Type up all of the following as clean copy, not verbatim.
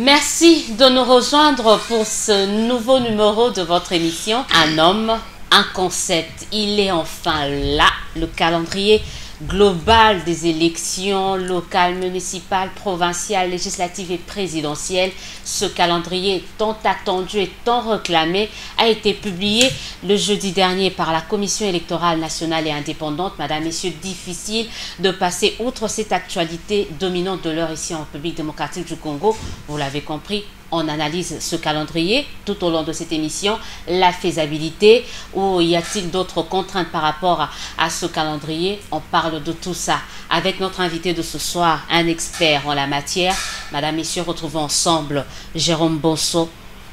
Merci de nous rejoindre pour ce nouveau numéro de votre émission Un homme, un concept. Il est enfin là, le calendrier global des élections locales, municipales, provinciales, législatives et présidentielles. Ce calendrier tant attendu et tant réclamé a été publié le jeudi dernier par la Commission électorale nationale et indépendante. Madame, Messieurs, difficile de passer outre cette actualité dominante de l'heure ici en République démocratique du Congo. Vous l'avez compris, on analyse ce calendrier tout au long de cette émission, la faisabilité, ou y a-t-il d'autres contraintes par rapport à ce calendrier? On parle de tout ça avec notre invité de ce soir, un expert en la matière. Madame, Messieurs, retrouvons ensemble Jérôme Bonso,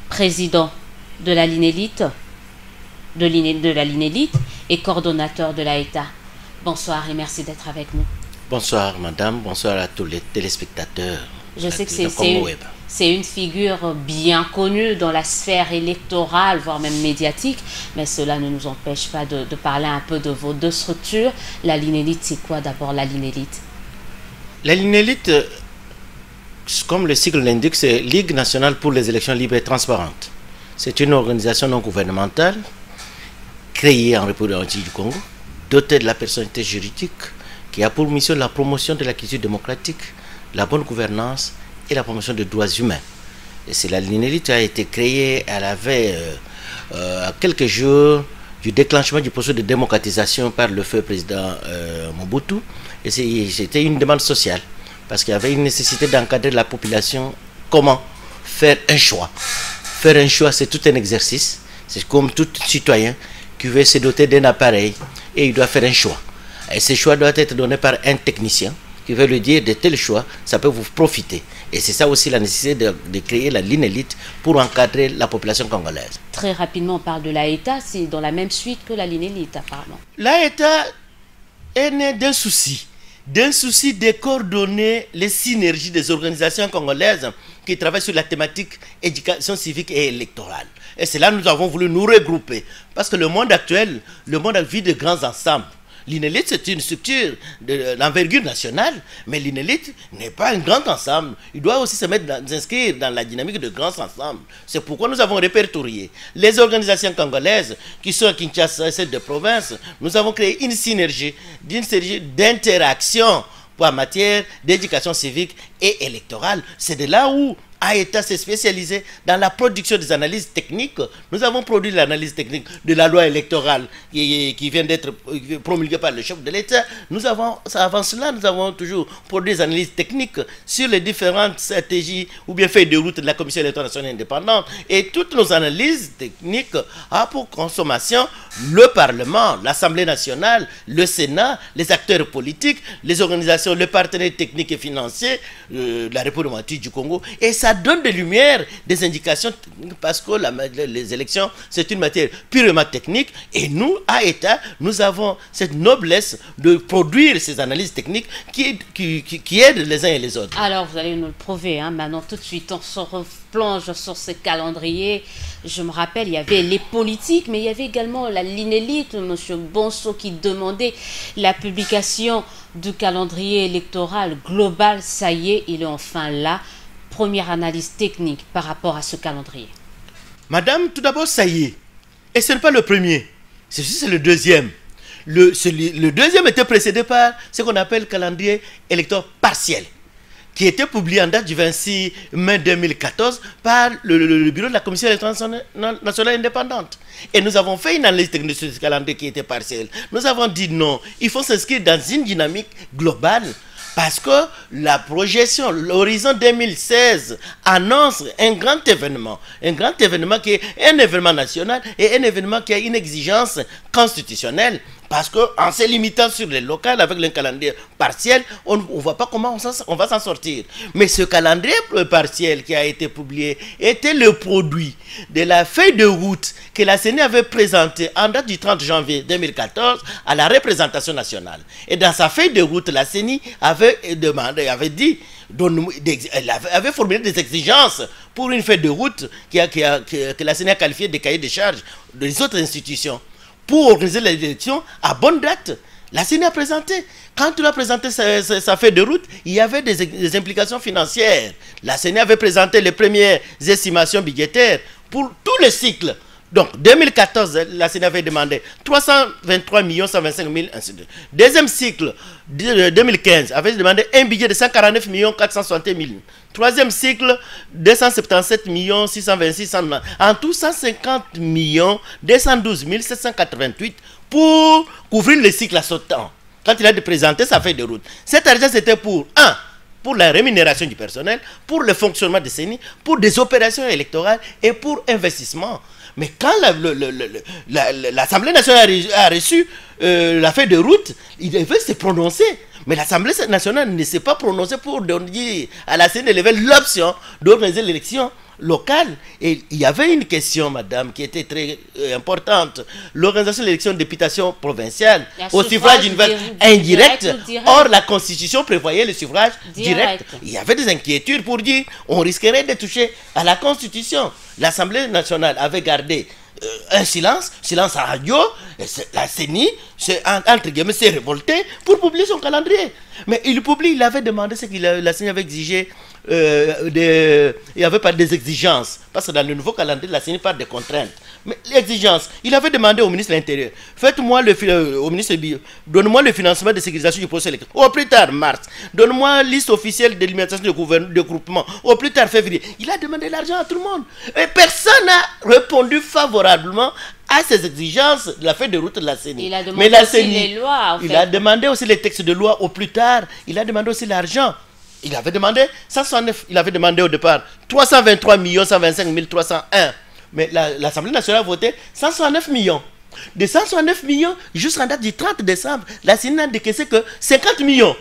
président de la Linélite, et coordonnateur de l'AETA. Bonsoir et merci d'être avec nous. Bonsoir madame, bonsoir à tous les téléspectateurs. Je sais que c'est une figure bien connue dans la sphère électorale, voire même médiatique, mais cela ne nous empêche pas de parler un peu de vos deux structures. La Linélite, c'est quoi d'abord la Linélite? La Linélite, comme le sigle l'indique, c'est Ligue nationale pour les élections libres et transparentes. C'est une organisation non gouvernementale créée en République du Congo, dotée de la personnalité juridique, qui a pour mission la promotion de la culture démocratique, la bonne gouvernance et la promotion des droits humains. Et c'est la Linélite qui a été créée, elle avait à quelques jours du déclenchement du processus de démocratisation par le feu président Mobutu. Et c'était une demande sociale, parce qu'il y avait une nécessité d'encadrer la population. Comment faire un choix? Faire un choix, c'est tout un exercice. C'est comme tout citoyen qui veut se doter d'un appareil et il doit faire un choix. Et ce choix doit être donné par un technicien qui veut lui dire de tels choix, ça peut vous profiter. Et c'est ça aussi la nécessité de créer la Linélite pour encadrer la population congolaise. Très rapidement, on parle de l'AETA, c'est dans la même suite que la Linélite apparemment. L'AETA est né d'un souci de coordonner les synergies des organisations congolaises qui travaillent sur la thématique éducation civique et électorale. Et c'est là que nous avons voulu nous regrouper. Parce que le monde actuel, le monde vit de grands ensembles. L'Inélite, c'est une structure d'envergure nationale, mais l'Inélite n'est pas un grand ensemble. Il doit aussi s'inscrire dans la dynamique de grands ensembles. C'est pourquoi nous avons répertorié les organisations congolaises qui sont à Kinshasa et celles de province. Nous avons créé une synergie d'interaction en matière d'éducation civique et électorale. C'est de là où AETA s'est spécialisé dans la production des analyses techniques. Nous avons produit l'analyse technique de la loi électorale qui vient d'être promulguée par le chef de l'État. Avant cela, nous avons toujours produit des analyses techniques sur les différentes stratégies ou bien feuilles de route de la Commission électorale nationale indépendante. Et toutes nos analyses techniques ont pour consommation le Parlement, l'Assemblée nationale, le Sénat, les acteurs politiques, les organisations, les partenaires techniques et financiers de la République démocratique du Congo. Et ça donne des lumières, des indications, parce que les élections, c'est une matière purement technique. Et nous, à État, nous avons cette noblesse de produire ces analyses techniques qui aident les uns et les autres. Alors, vous allez nous le prouver, hein. Maintenant, tout de suite, on se replonge sur ce calendrier. Je me rappelle, il y avait les politiques, mais il y avait également la Linélite, M. Bonso, qui demandait la publication du calendrier électoral global. Ça y est, il est enfin là. Première analyse technique par rapport à ce calendrier. Madame, tout d'abord, ça y est. Et ce n'est pas le premier. C'est le deuxième. Le deuxième était précédé par ce qu'on appelle le calendrier électoral partiel, qui était publié en date du 26 mai 2014 par le bureau de la Commission électorale nationale indépendante. Et nous avons fait une analyse technique sur ce calendrier qui était partiel. Nous avons dit non, il faut s'inscrire dans une dynamique globale. Parce que la projection, l'horizon 2016 annonce un grand événement qui est un événement national et un événement qui a une exigence constitutionnelle. Parce qu'en se limitant sur les locales avec le calendrier partiel, on ne voit pas comment on va s'en sortir. Mais ce calendrier partiel qui a été publié était le produit de la feuille de route que la CENI avait présentée en date du 30 janvier 2014 à la représentation nationale. Et dans sa feuille de route, la CENI avait avait formulé des exigences pour une feuille de route que la CENI a qualifiée de cahier de charges des autres institutions. Pour organiser les élections à bonne date, La CENI a présenté. Quand il a présenté sa feuille de route, il y avait des implications financières. La CENI avait présenté les premières estimations budgétaires pour tous les cycles. Donc, 2014, la CENI avait demandé 323 125 000, ainsi de suite. Deuxième cycle, 2015, avait demandé un budget de 149 461 000. Troisième cycle, 277 626 000. En tout, 150 212 788 pour couvrir le cycle à ce temps. Quand il a présenté sa feuille de route. Cet argent, c'était pour, pour la rémunération du personnel, pour le fonctionnement des CENI, pour des opérations électorales et pour investissement. Mais quand l'Assemblée nationale a reçu la feuille de route, il devait se prononcer. Mais l'Assemblée nationale ne s'est pas prononcée pour donner à la CENI l'option d'organiser l'élection locale. Et il y avait une question, madame, qui était très importante. L'organisation de l'élection de députation provinciale au suffrage universel indirect. Or, la Constitution prévoyait le suffrage direct. Il y avait des inquiétudes pour dire on risquerait de toucher à la Constitution. L'Assemblée nationale avait gardé un silence radio, et la CENI, entre guillemets, s'est révoltée pour publier son calendrier. Mais il avait demandé ce que la CENI avait exigé, il n'y avait pas des exigences, parce que dans le nouveau calendrier, la CENI parle des contraintes. Mais l'exigence, il avait demandé au ministre de l'Intérieur, faites-moi au ministre Bio, donne-moi le financement de sécurisation du processus électoral. Au plus tard, mars. Donne-moi liste officielle de limitation de groupement. Au plus tard, février. Il a demandé l'argent à tout le monde. Et personne n'a répondu favorablement à ces exigences de la feuille de route de la CENI. Il a demandé aussi les lois, en fait. Il a demandé aussi les textes de loi au plus tard. Il a demandé aussi l'argent. Il avait demandé 169, il avait demandé au départ 323 125 301. Mais l'Assemblée nationale a voté 169 millions. De 169 millions, jusqu'en date du 30 décembre, la CENI n'a décaissé que 50 millions.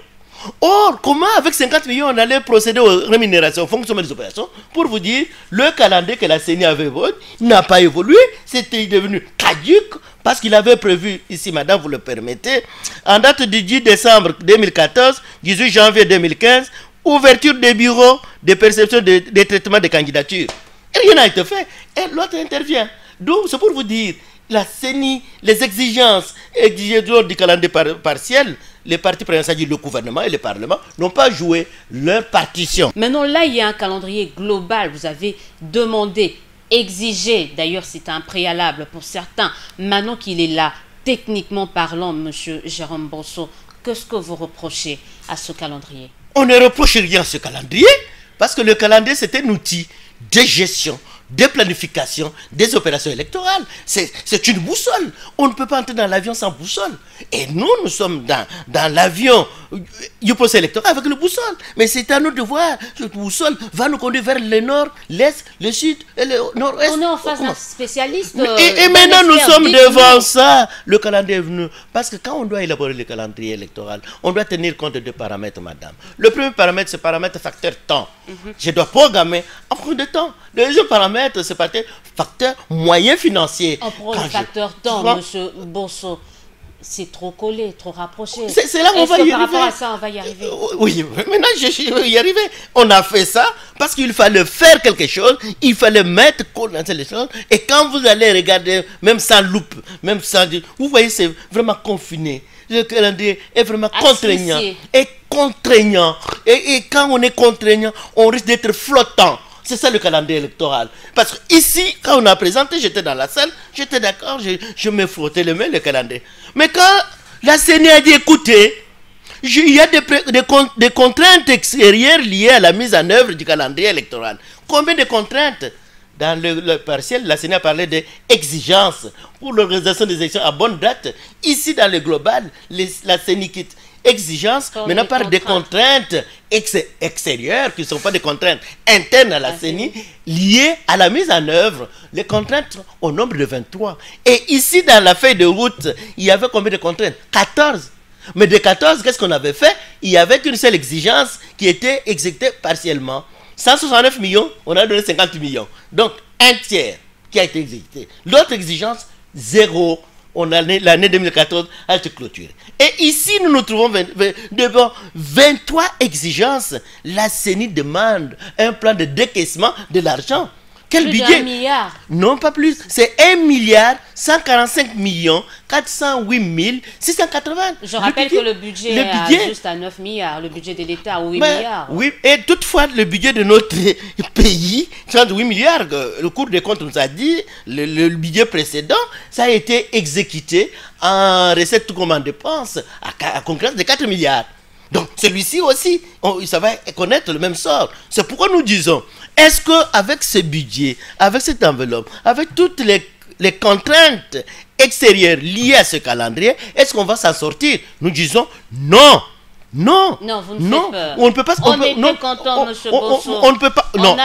Or, comment avec 50 millions on allait procéder aux rémunérations, au fonctionnement des opérations? Pour vous dire, le calendrier que la CENI avait voté n'a pas évolué, c'était devenu caduc parce qu'il avait prévu, ici madame vous le permettez, en date du 10 décembre 2014, 18 janvier 2015, ouverture des bureaux de perception des traitements de candidatures. Et rien n'a été fait. Et l'autre intervient. Donc, c'est pour vous dire, la CENI, les exigences exigées lors du calendrier partiel, les partis prenants, c'est-à-dire le gouvernement et le Parlement, n'ont pas joué leur partition. Maintenant, là, il y a un calendrier global. Vous avez demandé, exigé, d'ailleurs, c'est un préalable pour certains. Maintenant qu'il est là, techniquement parlant, M. Jérôme Bosso, qu'est-ce que vous reprochez à ce calendrier? On ne reproche rien à ce calendrier, parce que le calendrier, c'est un outil de gestion, de planification des opérations électorales. C'est une boussole. On ne peut pas entrer dans l'avion sans boussole. Et nous sommes dans l'avion du processus électoral avec le boussole. Mais c'est à nous de voir. Le boussole va nous conduire vers le nord, l'est, le sud et le nord-est. On est en face d'un spécialiste. Et maintenant, nous sommes devant ça. Le calendrier est venu. Parce que quand on doit élaborer le calendrier électoral, on doit tenir compte de deux paramètres, madame. Le premier paramètre, c'est le paramètre facteur temps. Je dois programmer en fonction de temps. Le deuxième paramètre, c'est le facteur moyen financier. On prend le facteur temps, M. Bosso. C'est trop collé, trop rapproché. C'est là où on va y arriver. Par rapport à ça, on va y arriver. Oui, maintenant je vais y arriver. On a fait ça parce qu'il fallait faire quelque chose, il fallait mettre les choses. Et quand vous allez regarder, même sans loupe, même sans... Vous voyez, c'est vraiment confiné. Le calendrier est vraiment contraignant. Et contraignant. Et quand on est contraignant, on risque d'être flottant. C'est ça le calendrier électoral. Parce que ici, quand on a présenté, j'étais dans la salle, j'étais d'accord, je me frottais les mains, le calendrier. Mais quand la CENI a dit, écoutez, il y a des contraintes extérieures liées à la mise en œuvre du calendrier électoral. Combien de contraintes? Dans le partiel, la CENI a parlé d'exigences pour l'organisation des élections à bonne date. Ici, dans le global, la CENI quitte exigences, mais non pas des contraintes extérieures, qui ne sont pas des contraintes internes à la CENI, liées à la mise en œuvre. Les contraintes au nombre de 23. Et ici, dans la feuille de route, il y avait combien de contraintes? 14. Mais de 14, qu'est-ce qu'on avait fait? Il n'y avait qu'une seule exigence qui était exécutée partiellement. 169 millions, on a donné 50 millions. Donc, un tiers qui a été exécuté. L'autre exigence, 0. On a l'année 2014 a été clôturée. Et ici, nous nous trouvons devant 23 exigences. La CENI demande un plan de décaissement de l'argent Quel plus budget? d'1 milliard. Non, pas plus. C'est 1 milliard 145 millions 408 680. Je rappelle que le budget est juste à 9 milliards, le budget de l'État à 8 milliards. Oui, et toutefois, le budget de notre pays, 38 milliards, le Cour des comptes nous a dit, le budget précédent, ça a été exécuté en recettes tout comme en dépenses, à concurrence de 4 milliards. Donc celui-ci aussi, ça va connaître le même sort. C'est pourquoi nous disons, est-ce qu'avec ce budget, avec cette enveloppe, avec toutes les contraintes extérieures liées à ce calendrier, est-ce qu'on va s'en sortir? Nous disons non. Non, non, vous me faites peur. On ne peut pas. On était content, monsieur Bosso. On ne peut pas. Non,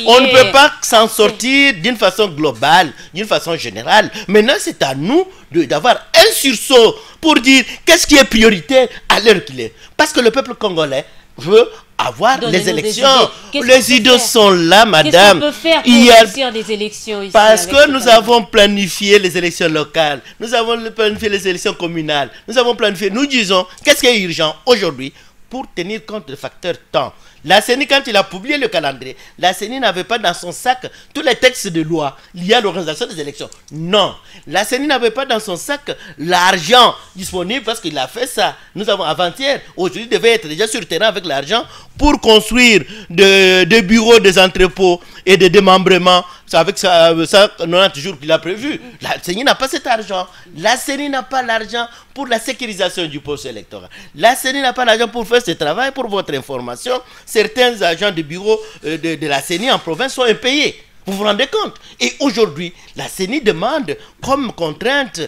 on ne peut pas s'en sortir d'une façon globale, d'une façon générale. Maintenant, c'est à nous d'avoir un sursaut pour dire qu'est-ce qui est prioritaire à l'heure qu'il est. Parce que le peuple congolais veut avoir les élections. Les idées sont là, madame. Qu'est-ce qu'on peut faire pour réussir des élections ici? Parce que nous avons planifié les élections locales, nous avons planifié les élections communales, nous disons, qu'est-ce qui est urgent aujourd'hui pour tenir compte du facteur temps? La CENI, quand il a publié le calendrier, la CENI n'avait pas dans son sac tous les textes de loi liés à l'organisation des élections. Non. La CENI n'avait pas dans son sac l'argent disponible parce qu'il a fait ça. Nous avons avant-hier, aujourd'hui, il devait être déjà sur le terrain avec l'argent pour construire des bureaux, des entrepôts et des démembrements. C'est avec ça 90 jours qu'il a prévu. La CENI n'a pas cet argent. La CENI n'a pas l'argent pour la sécurisation du poste électoral. La CENI n'a pas l'argent pour faire ce travail. Pour votre information, certains agents de bureau de la CENI en province sont impayés. Vous vous rendez compte? Et aujourd'hui, la CENI demande comme contrainte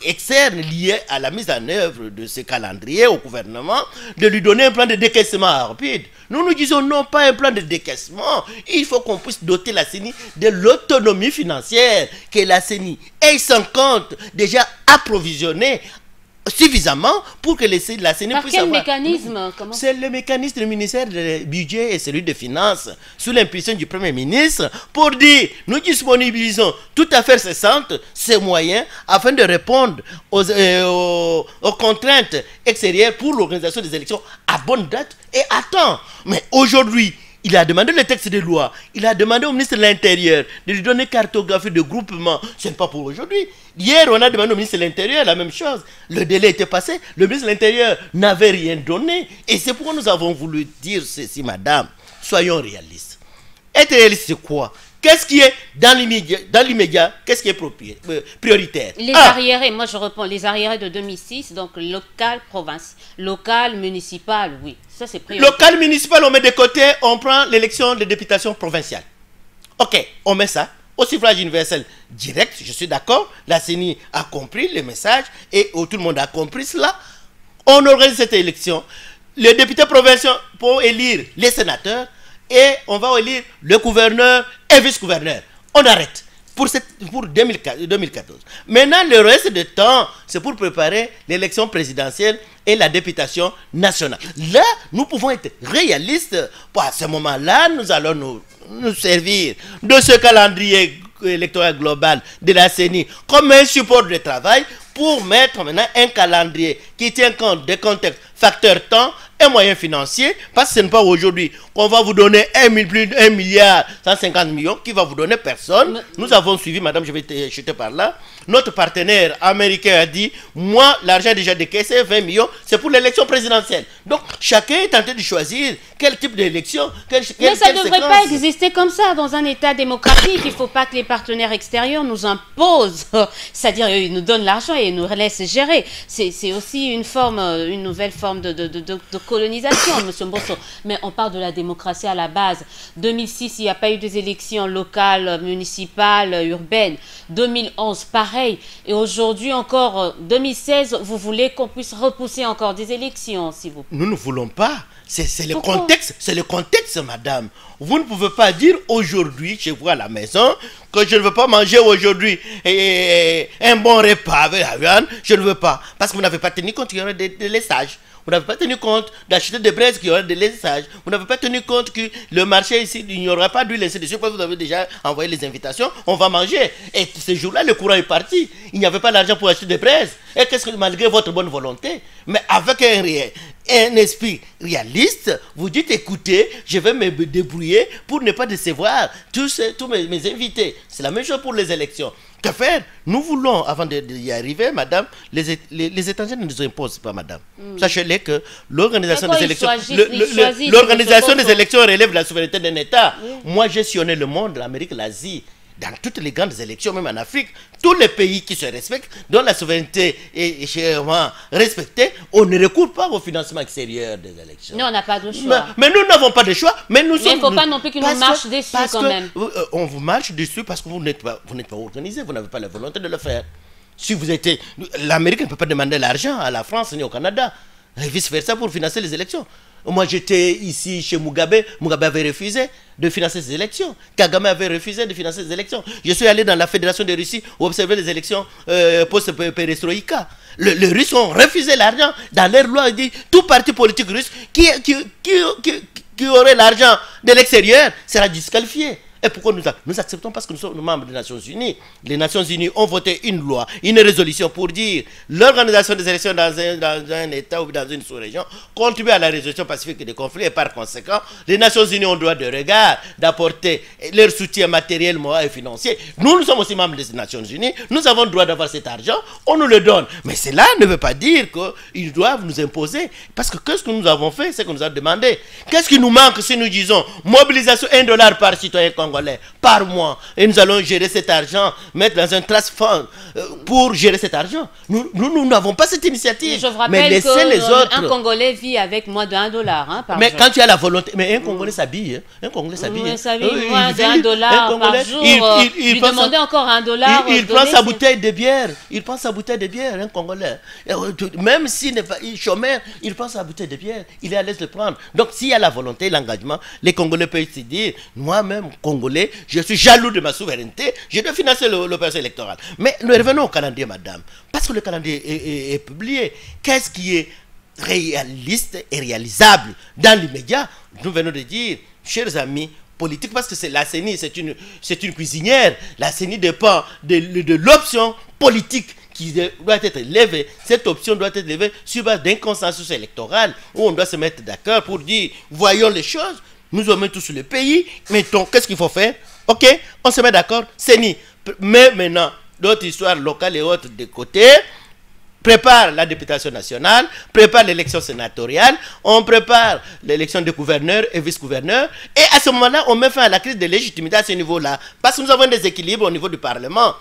externe liée à la mise en œuvre de ce calendrier au gouvernement de lui donner un plan de décaissement rapide. Nous disons non, pas un plan de décaissement. Il faut qu'on puisse doter la CENI de l'autonomie financière, que la CENI ait son compte déjà approvisionné suffisamment pour que la CENI Par puisse quel avoir... mécanisme? C'est le mécanisme du ministère du budget et celui des finances, sous l'impulsion du Premier ministre, pour dire, nous disponibilisons toute affaire cessante, ces moyens, afin de répondre aux contraintes extérieures pour l'organisation des élections à bonne date et à temps. Mais aujourd'hui, il a demandé le texte de loi, il a demandé au ministre de l'Intérieur de lui donner cartographie de groupement. Ce n'est pas pour aujourd'hui. Hier, on a demandé au ministre de l'Intérieur la même chose. Le délai était passé, le ministre de l'Intérieur n'avait rien donné. Et c'est pourquoi nous avons voulu dire ceci, madame. Soyons réalistes. Être réaliste, c'est quoi? Qu'est-ce qui est dans l'immédiat, qu'est-ce qui est prioritaire? Les arriérés, moi je réponds, les arriérés de 2006, donc local, province, local, municipal, oui, ça c'est prioritaire. Local, municipal, on met de côté, on prend l'élection de députation provinciale. Ok, on met ça. Au suffrage universel direct, je suis d'accord, la CENI a compris le message et tout le monde a compris cela. On organise cette élection. Les députés provinciaux pour élire les sénateurs et on va élire le gouverneur et vice-gouverneur. On arrête pour 2014. Maintenant, le reste du temps, c'est pour préparer l'élection présidentielle et la députation nationale. Là, nous pouvons être réalistes. À ce moment-là, nous allons nous servir de ce calendrier électoral global de la CENI comme un support de travail pour mettre maintenant un calendrier qui tient compte des contextes, facteurs temps et moyens financiers, parce que ce n'est pas aujourd'hui qu'on va vous donner plus d'1 milliard 150 millions qui va vous donner personne. Nous avons suivi, madame, je vais te jeter par là, notre partenaire américain a dit, moi, l'argent déjà décaissé, 20 millions, c'est pour l'élection présidentielle. Donc, chacun est tenté de choisir quel type d'élection, mais ça ne devrait pas exister comme ça dans un État démocratique. Il ne faut pas que les partenaires extérieurs nous imposent, c'est-à-dire ils nous donnent l'argent et ils nous laissent gérer. C'est aussi une nouvelle forme de colonisation, monsieur Mbosso. Mais on parle de la démocratie à la base. 2006, il n'y a pas eu des élections locales, municipales, urbaines. 2011, pareil. Et aujourd'hui encore, 2016, vous voulez qu'on puisse repousser encore des élections, s'il vous plaît? Nous ne voulons pas. C'est le contexte, madame. Vous ne pouvez pas dire aujourd'hui, chez vous à la maison, que je ne veux pas manger aujourd'hui un bon repas avec la viande. Je ne veux pas. Parce que vous n'avez pas tenu compte qu'il y aurait des laissages. vous n'avez pas tenu compte d'acheter des braises qui auraient des laissages, vous n'avez pas tenu compte que le marché ici, il n'y aura pas d'huile ainsi de suite, parce que vous avez déjà envoyé les invitations, on va manger. Et ce jour-là, le courant est parti. Il n'y avait pas l'argent pour acheter des braises. Et qu'est-ce que, malgré votre bonne volonté, mais avec un esprit réaliste, vous dites, écoutez, je vais me débrouiller pour ne pas décevoir tous mes invités. C'est la même chose pour les élections. Que faire? Nous voulons, avant d'y arriver, madame, les étrangers ne nous imposent pas, madame. Sachez-les que l'organisation des élections, l'organisation des élections relève de la souveraineté d'un État. Oui. Moi, j'ai sillonné le monde, l'Amérique, l'Asie, dans toutes les grandes élections, même en Afrique, tous les pays qui se respectent, dont la souveraineté est chèrement respectée, on ne recourt pas au financement extérieur des élections. Non, on n'a pas de choix. Mais nous n'avons pas de choix. Mais il ne faut pas non plus qu'ils nous marchent dessus quand même. On vous marche dessus parce que vous n'êtes pas organisé, vous n'avez pas la volonté de le faire. Si vous étiez... L'Amérique ne peut pas demander l'argent à la France ni au Canada. Et vice-versa pour financer les élections. Moi, j'étais ici chez Mugabe. Mugabe avait refusé de financer ces élections. Kagame avait refusé de financer ces élections. Je suis allé dans la Fédération de Russie observer les élections post-perestroïka. Les Russes ont refusé l'argent. Dans leur loi, ils disent tout parti politique russe qui aurait l'argent de l'extérieur sera disqualifié. Et pourquoi nous acceptons? Parce que nous sommes membres des Nations Unies. Les Nations Unies ont voté une loi, une résolution pour dire l'organisation des élections dans un État ou dans une sous-région contribue à la résolution pacifique des conflits et par conséquent, les Nations Unies ont droit de regard, d'apporter leur soutien matériel, moral et financier. Nous sommes aussi membres des Nations Unies, nous avons le droit d'avoir cet argent, on nous le donne. Mais cela ne veut pas dire qu'ils doivent nous imposer. Parce que qu'est-ce que nous avons fait? C'est qu'on nous a demandé. Qu'est-ce qui nous manque si nous disons mobilisation $1 par citoyen congolais par mois et nous allons gérer cet argent, mettre dans un trust fund pour gérer cet argent. Nous n'avons pas cette initiative. Je vous rappelle qu'un Congolais vit avec moins de $1 par mais jour. Quand tu as la volonté, mais un Congolais s'habille. Un Congolais s'habille. Moins de $1 par jour. Il demandait encore $1. Il prend sa bouteille de bière. Il prend sa bouteille de bière, un Congolais. Même s'il n'est pas chômeur, il prend sa bouteille de bière. Il est à l'aise de le prendre. Donc s'il y a la volonté, l'engagement, les Congolais peuvent se dire, moi-même, Congolais, je suis jaloux de ma souveraineté, je dois financer l'opération électorale. Mais nous revenons au calendrier, madame. Parce que le calendrier est publié. Qu'est-ce qui est réaliste et réalisable dans l'immédiat? Nous venons de dire, chers amis politiques, parce que la CENI, c'est une cuisinière. La CENI dépend de l'option politique qui doit être levée. Cette option doit être levée sur base d'un consensus électoral où on doit se mettre d'accord pour dire, voyons les choses. Nous sommes tous sur le pays, mettons, qu'est-ce qu'il faut faire? Ok, on se met d'accord, CENI. Mais maintenant, d'autres histoires locales et autres de côté, prépare la députation nationale, prépare l'élection sénatoriale, on prépare l'élection de gouverneurs et vice-gouverneurs, et à ce moment-là, on met fin à la crise de légitimité à ce niveau-là, parce que nous avons des équilibres au niveau du Parlement.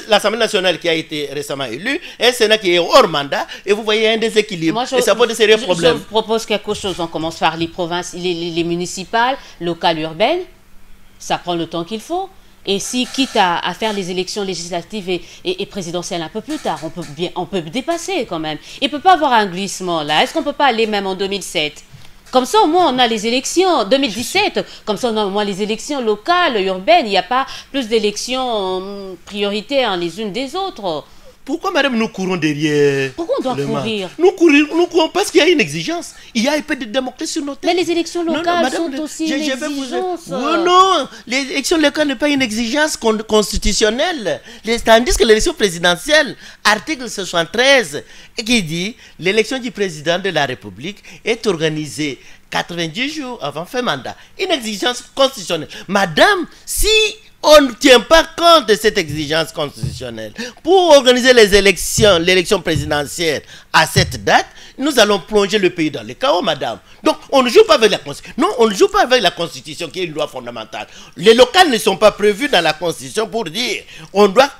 L'Assemblée nationale qui a été récemment élue, un Sénat qui est hors mandat, et vous voyez un déséquilibre, et ça pose de sérieux problèmes. Je vous propose quelque chose, on commence par les provinces, les municipales, locales, urbaines, ça prend le temps qu'il faut. Et si, quitte à faire les élections législatives et présidentielles un peu plus tard, on peut dépasser quand même. Il ne peut pas avoir un glissement là. Est-ce qu'on ne peut pas aller même en 2007? Comme ça, au moins, on a les élections 2017. Comme ça, on a au moins les élections locales, urbaines. Il n'y a pas plus d'élections prioritaires les unes des autres. Pourquoi, madame, nous courons derrière? Pourquoi on doit courir? Nous courons parce qu'il y a une exigence. Il y a un peu de démocratie sur nos têtes. Mais les élections locales sont aussi une exigence. Non, les élections locales n'est pas une exigence constitutionnelle. Tandis que l'élection présidentielle, article 73, qui dit l'élection du président de la République est organisée 90 jours avant fin mandat. Une exigence constitutionnelle. Madame, si on ne tient pas compte de cette exigence constitutionnelle pour organiser l'élection présidentielle à cette date, nous allons plonger le pays dans le chaos, madame. Donc, on ne joue pas avec la Constitution. Non, on ne joue pas avec la Constitution qui est une loi fondamentale. Les locales ne sont pas prévues dans la Constitution pour dire on doit...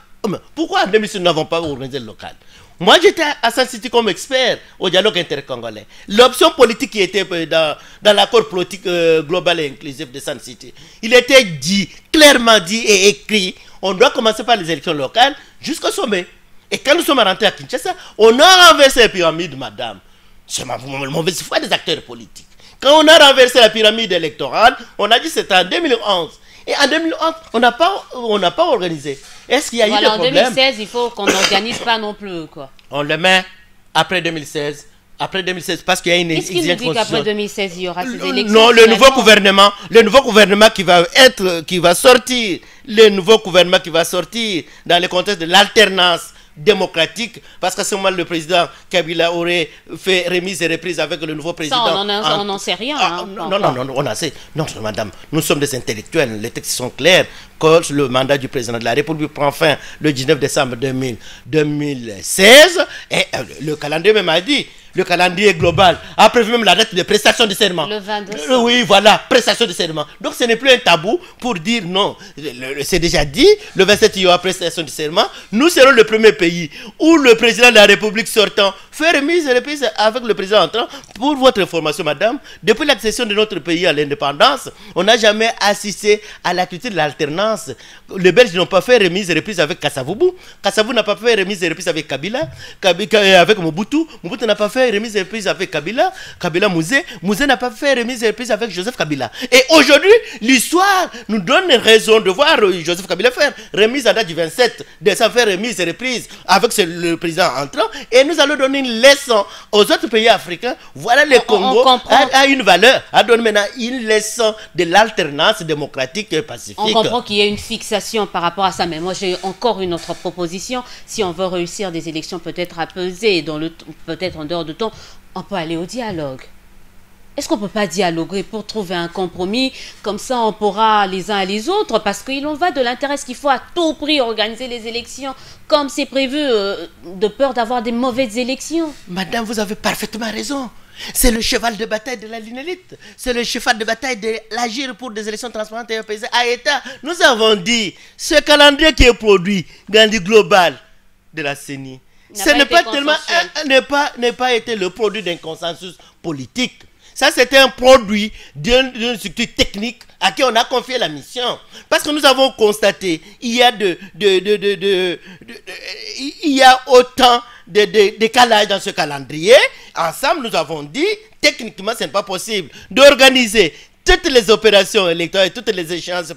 Pourquoi en 2006 nous n'avons pas organisé le local? Moi, j'étais à Sun City comme expert au dialogue intercongolais. L'option politique qui était dans l'accord politique global et inclusif de Sun City, il était dit, clairement dit et écrit, on doit commencer par les élections locales jusqu'au sommet. Et quand nous sommes rentrés à Kinshasa, on a renversé la pyramide, madame. C'est ma mauvaise foi des acteurs politiques. Quand on a renversé la pyramide électorale, on a dit que c'était en 2011. Et en 2011, on n'a pas organisé. Est-ce qu'il y a eu des problèmes? En 2016, il faut qu'on n'organise pas non plus, quoi. On le met après 2016 Après 2016, parce qu'il y a une Qu'est-ce qu'il nous dit qu'après 2016, il y aura ces élections? Non, le nouveau gouvernement qui va sortir, le nouveau gouvernement qui va sortir dans le contexte de l'alternance démocratique, parce qu'à ce moment le président Kabila aurait fait remise et reprise avec le nouveau président. Ça, on n'en sait rien. Non, on en sait. Non, madame, nous sommes des intellectuels, les textes sont clairs. Quand le mandat du président de la République prend fin le 19 décembre 2016, et le calendrier même a dit, le calendrier global a prévu même la date de prestation de serment. Le 22. Oui, voilà, prestation de serment. Donc ce n'est plus un tabou pour dire non. C'est déjà dit, le 27 il y aura prestation de serment. Nous serons le premier pays où le président de la République sortant fait remise et reprise avec le président entrant. Pour votre information, madame, depuis l'accession de notre pays à l'indépendance, on n'a jamais assisté à la culture de l'alternance. Les Belges n'ont pas fait remise et reprise avec Kassavoubou. Kassavoubou n'a pas fait remise et reprise avec Kabila. Avec Mobutu. Mobutu n'a pas fait remise et reprise avec Kabila. Kabila Mouzé n'a pas fait remise et reprise avec Joseph Kabila. Et aujourd'hui, l'histoire nous donne raison de voir Joseph Kabila faire remise à date du 27 décembre, faire remise et reprise avec le président entrant. Et nous allons donner une leçon aux autres pays africains. Voilà, le Congo a une valeur, a donné maintenant une leçon de l'alternance démocratique et pacifique. On comprend qu'il y a une fixation par rapport à ça, mais moi j'ai encore une autre proposition. Si on veut réussir des élections peut-être apaisées, peut-être en dehors de temps, on peut aller au dialogue. Est-ce qu'on ne peut pas dialoguer pour trouver un compromis? Comme ça, on pourra les uns et les autres, parce qu'il en va de l'intérêt qu'il faut à tout prix organiser les élections comme c'est prévu, de peur d'avoir des mauvaises élections. Madame, vous avez parfaitement raison. C'est le cheval de bataille de la Linélite. C'est le cheval de bataille de l'agir pour des élections transparentes et apaisées à État. Nous avons dit, ce calendrier qui est produit, Gandhi Global de la CENI, ce n'est pas tellement, n'est pas été le produit d'un consensus politique. Ça, c'était un produit d'une structure technique à qui on a confié la mission. Parce que nous avons constaté, il y a autant de décalage dans ce calendrier. Ensemble, nous avons dit, techniquement, ce n'est pas possible d'organiser toutes les opérations électorales et toutes les échéances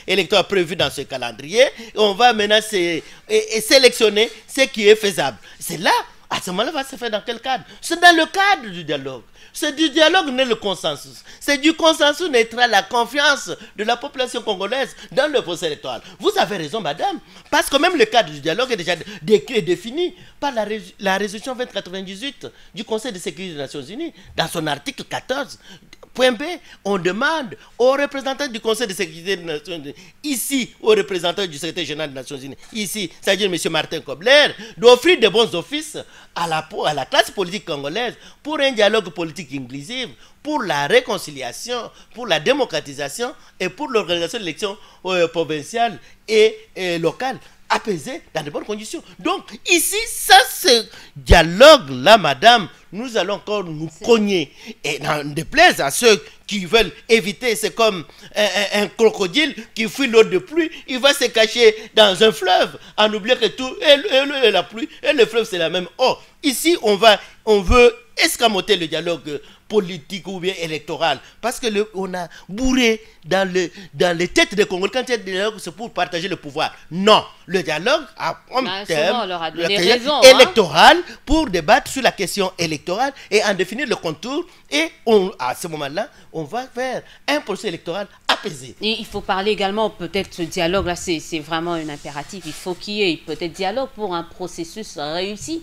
électorales prévues dans ce calendrier. On va maintenant sélectionner ce qui est faisable. C'est là, à ce moment-là, va se faire dans quel cadre? C'est dans le cadre du dialogue. C'est du dialogue né le consensus. C'est du consensus naîtra la confiance de la population congolaise dans le processus électoral. Vous avez raison, madame, parce que même le cadre du dialogue est déjà défini par la résolution 2098 du Conseil de sécurité des Nations Unies, dans son article 14. Point B, on demande aux représentants du Conseil de sécurité des Nations Unies, ici aux représentants du secrétaire général des Nations Unies, ici, c'est-à-dire M. Martin Kobler, d'offrir de bons offices à la classe politique congolaise pour un dialogue politique inclusif, pour la réconciliation, pour la démocratisation et pour l'organisation d'élections provinciales et locales apaisées dans de bonnes conditions. Donc ici, ça, ce dialogue-là, madame, nous allons encore nous cogner. Et n'en déplaise à ceux qui veulent éviter, c'est comme un crocodile qui fuit l'eau de pluie, il va se cacher dans un fleuve en oubliant que tout, et la pluie, et le fleuve c'est la même eau. Ici, on veut escamoter le dialogue politique ou bien électoral, parce que on a bourré dans les têtes des Congolais quand il y a des dialogues, c'est pour partager le pouvoir. Non, le dialogue a un thème électoral pour débattre sur la question électorale et en définir le contour, et à ce moment-là, on va faire un processus électoral apaisé. Et il faut parler également, peut-être ce dialogue-là, c'est vraiment un impératif, il faut qu'il y ait peut-être dialogue pour un processus réussi.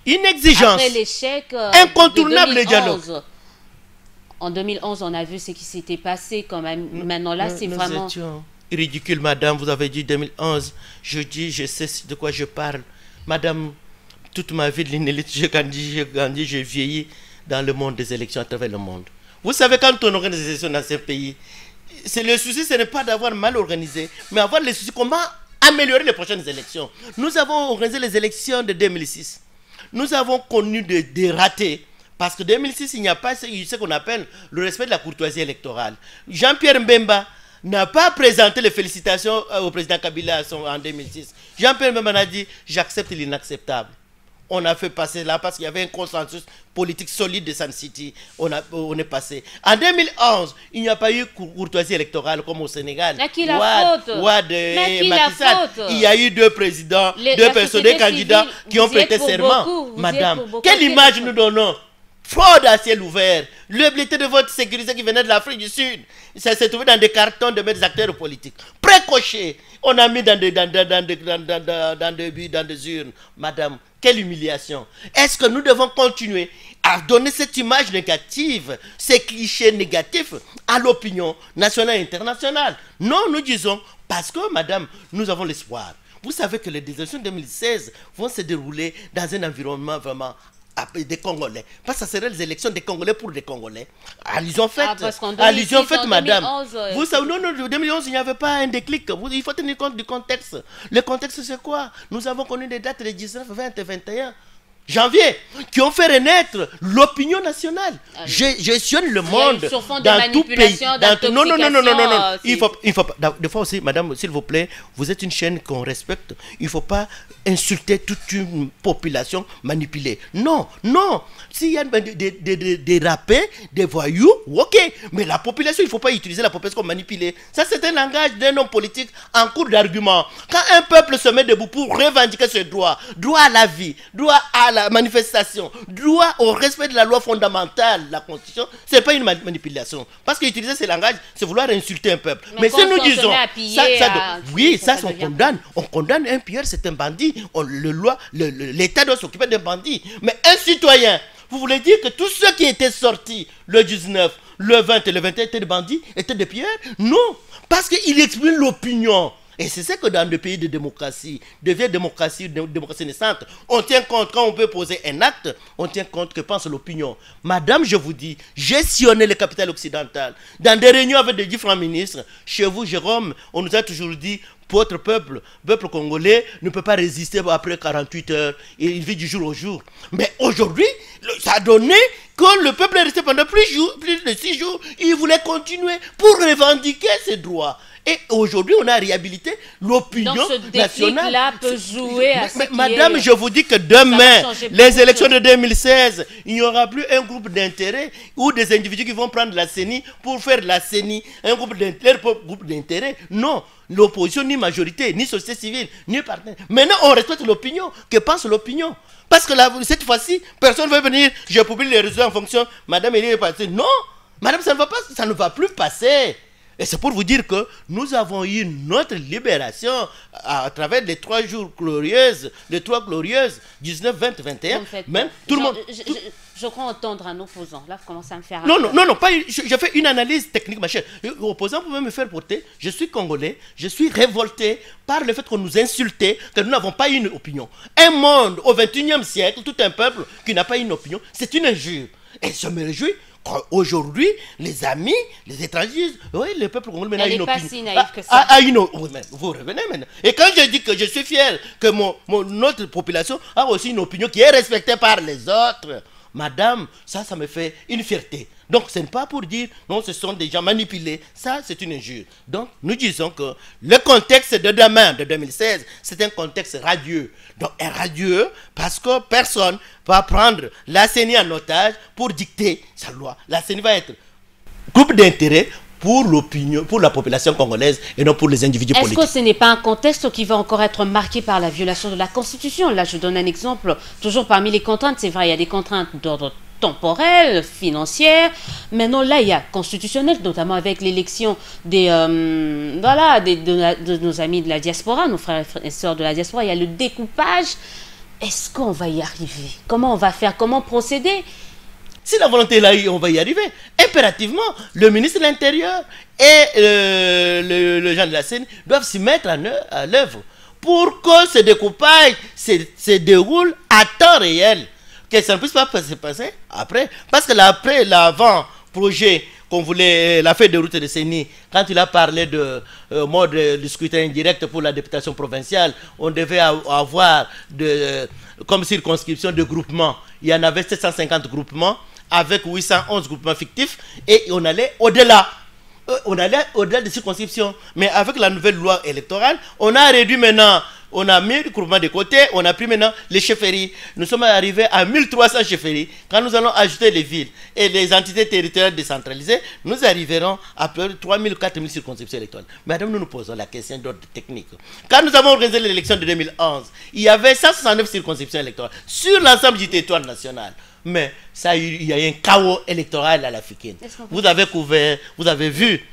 Une exigence. Après l'échec incontournable de 2011, dialogue. En 2011, on a vu ce qui s'était passé quand même. Maintenant là, c'est vraiment ridicule, madame. Vous avez dit 2011. Je sais de quoi je parle. Madame, toute ma vie de l'inélite, j'ai grandi, j'ai vieilli dans le monde des élections à travers le monde. Vous savez, quand on organise des élections dans ce pays, le souci, ce n'est pas d'avoir mal organisé, mais avoir le souci comment améliorer les prochaines élections. Nous avons organisé les élections de 2006. Nous avons connu des ratés, parce que 2006, il n'y a pas ce qu'on appelle le respect de la courtoisie électorale. Jean-Pierre Mbemba n'a pas présenté les félicitations au président Kabila en 2006. Jean-Pierre Mbemba a dit « j'accepte l'inacceptable ». On a fait passer là parce qu'il y avait un consensus politique solide de Sun City. On est passé. En 2011, il n'y a pas eu courtoisie électorale comme au Sénégal. Mais qui la faute? Il y a eu deux présidents, deux candidats qui ont prêté serment. Madame, quelle image nous donnons? fraude à ciel ouvert, le bulletin de vote sécurisé qui venait de l'Afrique du Sud, ça s'est trouvé dans des cartons de mes acteurs politiques. Précoché, on a mis dans des urnes. Madame, quelle humiliation. Est-ce que nous devons continuer à donner cette image négative, ces clichés négatifs à l'opinion nationale et internationale? Non, nous disons, parce que, madame, nous avons l'espoir. Vous savez que les élections 2016 vont se dérouler dans un environnement vraiment des Congolais. Parce que ce seraient les élections des Congolais pour des Congolais. Allusion faite, madame. 2011, vous savez, non, en 2011, il n'y avait pas un déclic. Il faut tenir compte du contexte. Le contexte, c'est quoi? Nous avons connu des dates de 19, 20 et 21 janvier qui ont fait renaître l'opinion nationale. Gestionne le monde dans tout pays. Non. Il faut pas. Des fois aussi, madame, s'il vous plaît, vous êtes une chaîne qu'on respecte. Il ne faut pas insulter toute une population manipulée. Non. S'il y a des rappels, des voyous, ok. Mais la population, il ne faut pas utiliser la population comme manipulée. Ça, c'est un langage d'un homme politique en cours d'argument. Quand un peuple se met debout pour revendiquer ses droits, droit à la vie, droit à la manifestation, droit au respect de la loi fondamentale, la Constitution, ce n'est pas une manipulation. Parce qu'utiliser ce langage, c'est vouloir insulter un peuple. Mais si nous disons, on condamne un pilleur, c'est un bandit. L'État doit s'occuper d'un bandit. Mais un citoyen, vous voulez dire que tous ceux qui étaient sortis le 19, le 20 et le 21 étaient des bandits, étaient des pilleurs? Non, parce qu'il exprime l'opinion. Et c'est ça que dans des pays de démocratie, de vieille démocratie naissante, on tient compte, quand on peut poser un acte, on tient compte que pense l'opinion. Madame, je vous dis, gestionnez le capital occidental. Dans des réunions avec des différents ministres, chez vous, Jérôme, on nous a toujours dit, votre peuple congolais ne peut pas résister après 48 heures, il vit du jour au jour. Mais aujourd'hui, ça a donné que le peuple est resté pendant plus de 6 jours, il voulait continuer pour revendiquer ses droits. Et aujourd'hui, on a réhabilité l'opinion nationale. Là peut jouer à madame, je vous dis que demain, les élections de 2016, il n'y aura plus un groupe d'intérêt ou des individus qui vont prendre la CENI pour faire la CENI, un groupe d'intérêt. Non, l'opposition, ni majorité, ni société civile, ni partenaire. Maintenant, on respecte l'opinion. Que pense l'opinion? Parce que cette fois-ci, personne ne va venir, je publie les résultats en fonction, madame, elle est passée. Non, madame, ça ne va plus passer. Et c'est pour vous dire que nous avons eu notre libération à travers les 3 jours glorieuses, 19, 20, 21. Même tout le monde. Je crois entendre un opposant. Là, vous commencez à me faire. Non, pas. Je fais une analyse technique, ma chère. L'opposant pouvait me faire porter. Je suis congolais, je suis révolté par le fait qu'on nous insultait, que nous n'avons pas une opinion. Un monde au 21e siècle, tout un peuple qui n'a pas une opinion, c'est une injure. Et je me réjouis. Aujourd'hui, les amis, les étrangers disent, oui, le peuple congolais maintenant a une opinion. Elle n'est pas si naïve que ça. Vous revenez maintenant. Et quand je dis que je suis fier que notre population a aussi une opinion qui est respectée par les autres, madame, ça me fait une fierté. Donc, ce n'est pas pour dire, non, ce sont des gens manipulés. Ça, c'est une injure. Donc, nous disons que le contexte de demain, de 2016, c'est un contexte radieux. Donc, radieux parce que personne ne va prendre la CENI en otage pour dicter sa loi. La CENI va être groupe d'intérêt pour l'opinion, pour la population congolaise et non pour les individus politiques. Est-ce que ce n'est pas un contexte qui va encore être marqué par la violation de la Constitution? Là, je donne un exemple. Toujours parmi les contraintes, c'est vrai, il y a des contraintes d'ordre temporelle, financière. Maintenant, là, il y a constitutionnel, notamment avec l'élection de nos amis de la diaspora, nos frères et sœurs de la diaspora. Il y a le découpage. Est-ce qu'on va y arriver? Comment on va faire? Comment procéder? Si la volonté est là, on va y arriver. Impérativement, le ministre de l'Intérieur et le gens de la scène doivent s'y mettre à l'œuvre pour que ce découpage se déroule à temps réel. Que ça ne puisse pas se passer après. Parce que l'avant-projet qu'on voulait, la feuille de route de CENI, quand il a parlé de mode de scrutin indirect pour la députation provinciale, on devait avoir comme circonscription de groupements. Il y en avait 750 groupements avec 811 groupements fictifs et on allait au-delà. On allait au-delà des circonscriptions. Mais avec la nouvelle loi électorale, on a réduit maintenant. On a mis le groupement de côté, on a pris maintenant les chefferies. Nous sommes arrivés à 1300 chefferies. Quand nous allons ajouter les villes et les entités territoriales décentralisées, nous arriverons à plus de 3000 ou 4000 circonscriptions électorales. Madame, nous nous posons la question d'ordre technique. Quand nous avons organisé l'élection de 2011, il y avait 169 circonscriptions électorales sur l'ensemble du territoire national. mais il y a eu un chaos électoral à l'africaine. Vous avez couvert, vous avez vu.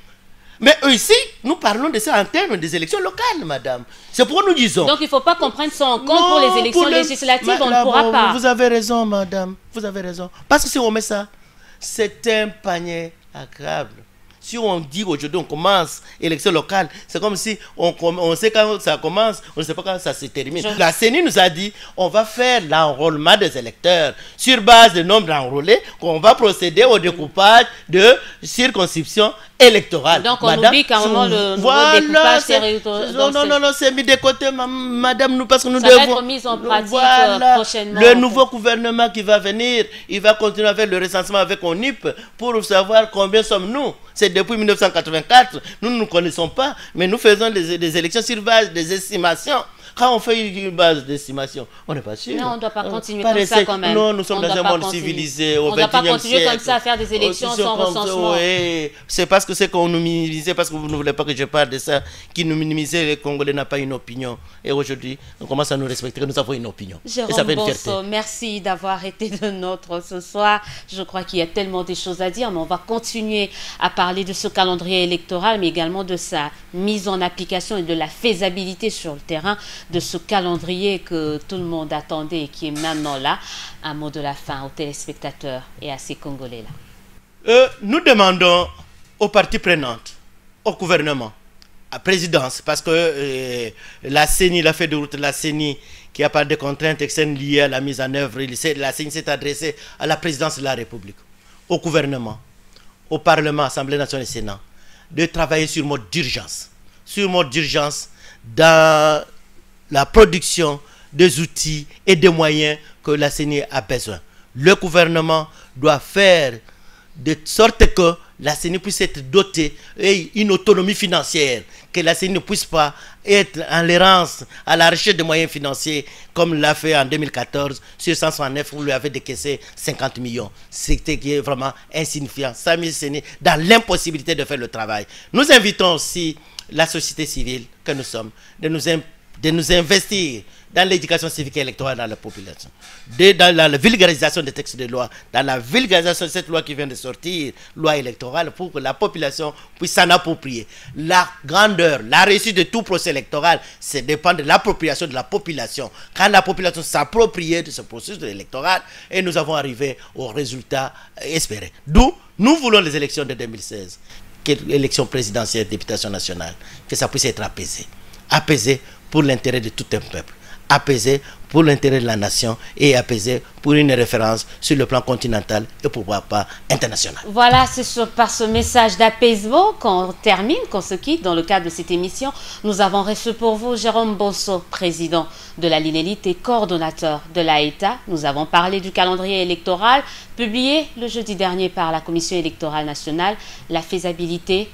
Mais ici, nous parlons de ça en termes des élections locales, madame. C'est pourquoi nous disons... Donc il ne faut pas qu'on prenne ça en compte pour les élections législatives, on ne pourra pas. Vous avez raison, madame. Vous avez raison. Parce que si on met ça, c'est un panier agréable. Si on dit aujourd'hui on commence élection locale, c'est comme si on sait quand ça commence, on ne sait pas quand ça se termine. La CENI nous a dit on va faire l'enrôlement des électeurs sur base du nombre d'enrôlés, qu'on va procéder au découpage de circonscriptions électorales. Donc on oublie carrément le découpage territorial. Non, c'est mis de côté, madame, nous, parce que nous ça devons... va être mis en pratique prochainement. Le nouveau gouvernement qui va venir, il va continuer avec le recensement avec ONIP pour savoir combien sommes-nous. C'est depuis 1984, nous ne nous connaissons pas, mais nous faisons des élections sur base des estimations. Quand on fait une base d'estimation, on n'est pas sûr. Non, on ne doit pas continuer comme ça quand même. Non, nous sommes dans un monde civilisé au XXIe siècle. On ne doit pas continuer comme ça à faire des élections sans recensement. Oui, c'est parce que c'est qu'on nous minimisait, parce que vous ne voulez pas que je parle de ça, qui nous minimisait, les Congolais n'ont pas une opinion. Et aujourd'hui, on commence à nous respecter, nous avons une opinion. Jérôme Bonso, merci d'avoir été de nôtre ce soir. Je crois qu'il y a tellement de choses à dire, mais on va continuer à parler de ce calendrier électoral, mais également de sa mise en application et de la faisabilité sur le terrain de ce calendrier que tout le monde attendait et qui est maintenant là. Un mot de la fin aux téléspectateurs et à ces Congolais-là. Nous demandons aux parties prenantes, au gouvernement, à la présidence, parce que la CENI, la feuille de route de la CENI, qui n'a pas de contraintes externes liées à la mise en œuvre, la CENI s'est adressée à la présidence de la République, au gouvernement, au Parlement, Assemblée nationale et Sénat, de travailler sur mode d'urgence dans la production des outils et des moyens que la CENI a besoin. Le gouvernement doit faire de sorte que la CENI puisse être dotée d'une autonomie financière, que la CENI ne puisse pas être en l'errance à la recherche de moyens financiers comme l'a fait en 2014 sur 169 où vous lui avez décaissé 50 millions. C'était qui est vraiment insignifiant. Ça a mis CENI dans l'impossibilité de faire le travail. Nous invitons aussi la société civile que nous sommes de nous investir dans l'éducation civique et électorale dans la population, dans la vulgarisation des textes de loi, dans la vulgarisation de cette loi qui vient de sortir, loi électorale, pour que la population puisse s'en approprier. La grandeur, la réussite de tout procès électoral, c'est dépend de l'appropriation de la population. Quand la population s'approprie de ce processus électoral, et nous avons arrivé au résultat espéré. D'où nous voulons les élections de 2016, élections présidentielles, députation nationale, que ça puisse être apaisé. Apaisé pour l'intérêt de tout un peuple, apaisé pour l'intérêt de la nation et apaisé pour une référence sur le plan continental et pourquoi pas international. Voilà, c'est par ce message d'apaisement qu'on termine, qu'on se quitte dans le cadre de cette émission. Nous avons reçu pour vous Jérôme Bonso, président de la LINELIT et coordonnateur de l'AETA. Nous avons parlé du calendrier électoral publié le jeudi dernier par la Commission électorale nationale, la faisabilité.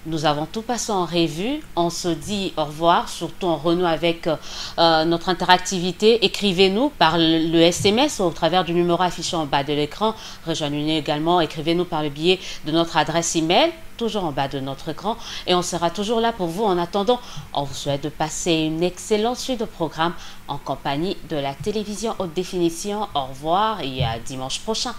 Nous avons tout passé en revue. On se dit au revoir, surtout en renoue avec notre interactivité. Écrivez-nous par le SMS au travers du numéro affiché en bas de l'écran. Rejoignez-nous également, écrivez-nous par le biais de notre adresse email, toujours en bas de notre écran. Et on sera toujours là pour vous. En attendant, on vous souhaite de passer une excellente suite de programmes en compagnie de la télévision haute définition. Au revoir et à dimanche prochain.